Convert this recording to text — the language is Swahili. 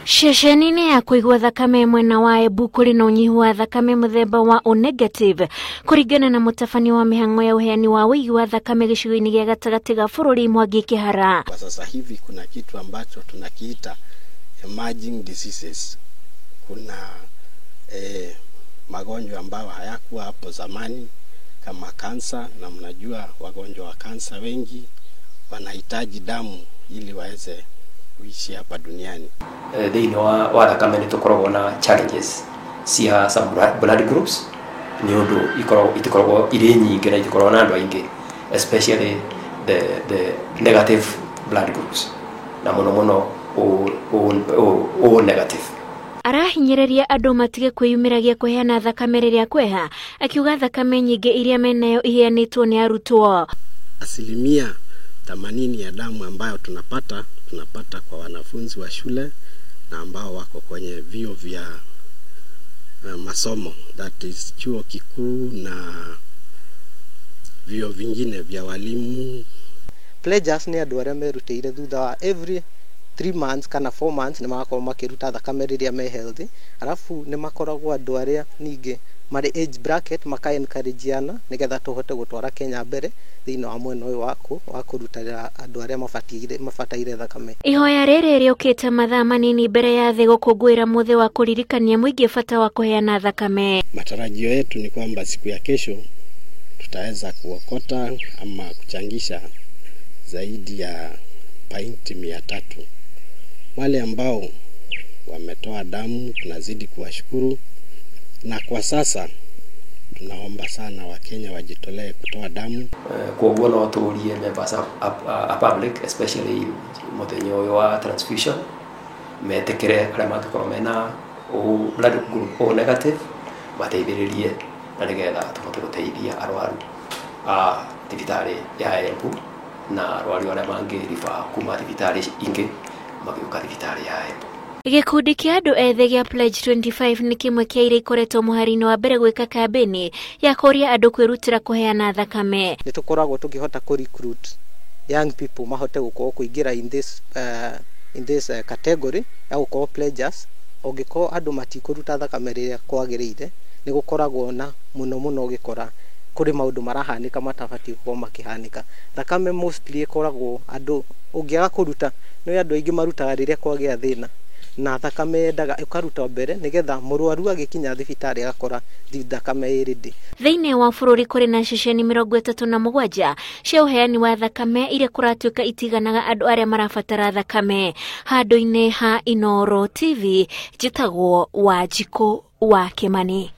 Sheshenini ya kuigua thakame mwena wa Embu kuri na unyihu wa thakame muthemba wa O negative kuringana na mutafani wa mihango ya uheani wa wigi wa thakame gicigo-ini gia gatagati ga bururi Mwangi Kihara. Kwa sasa hivi kuna kitu ambacho tunakiita emerging diseases. Kuna magonjwa ambayo hayakuwa hapo zamani kama kansa, na mnajua wagonjwa wa kansa wengi wanahitaji damu ili waweze kuishi hapa duniani. Thĩinĩ wa thakame nĩ tũkoragwo na challenges cia some blood groups nĩ ũndũ itikoragwo irĩ nyingĩ na itikoragwo na andũ aingĩ, especially the negative blood groups na mũno O negative. Arahinyĩrĩria andũ matige kwĩyumĩragia kũheana thakame rĩrĩa kweha, akiuga thakame nyingĩ iria menayo iheanĩtwo nĩ arutwo. 80% ya damu ambayo tunapata kwa wanafunzi wa shule na ambao wako kwenye vyuo vya masomo, that is chuo kikuu na vyuo vingine vya walimu. Pledges ni andũ arĩa merutĩire thutha wa every 3 months kana 4 months ni magakorwo makiruta thakame rĩrĩa me healthy. Arafu ni makoragwo andũ arĩa ningĩ mari age bracket maka-encourageana nigetha tuhote gutwara Kenya mbere thĩinĩ wa mwena ũyũ wa kũrutĩra andũ arĩa mabataire thakame. Ihoya rĩrĩ rĩũkĩte mathaa manini mbere ya thĩ gũkũngũĩra mũthĩ wa kũririkania mũingĩ bata wa kũheana thakame. Matarajio yetu ni kwamba siku ya kesho tutaweza kuokota ama kuchangisha zaidi ya painti 300. Wale ambao wametoa damu tunazidi kuwashukuru, na kwa sasa tunaomba sana Wakenya wajitolee kutoa damu. Kwa no tuurie members a public, especially muthenya uyu wa transfusion, metekere arĩa mangĩkorwo mena blood group O negative mateithĩrĩrie na nĩgetha tũhote gũteithia arwaru a thibitarĩ ya Embu na arwaru arĩa mangĩriba kuma thibitarĩ ingĩ magĩũka thibitarĩ ya Embu. Gikundi kia andu ethĩ gia Pledge 25 ni kimwe kia iria ikoretwo muhari-ini wa mbere gwika kambeni ya kuria andu kwirutira kuheana thakame. Ni tukoragwo tukihota ku recruit young people mahote gukorwo kuingira in this category ya gukorwo pledges. Ongiko andu matikuruta thakame riria kwagiriire ni gukoragwo na muno ugikora kuri maundu marahanika matabati gukorwo makihanika. Thakame mostly ikoragwo andu ungiaga kuruta no andu aingi marutaga riria kwagia thina, na thakame ndaga ukaruta mbere nigetha murwaru agikinya thibitarĩ agakora thakame ĩrĩndĩ. Thĩinĩ wa bũrũri kũrĩ na ceceni 37 cia ũheani wa thakame iria kũratuĩka itiganaga andũ arĩa marabatara thakame. Handũ-inĩ ha Inooro TV, njĩtagwo Wanjikũ wa Kimani.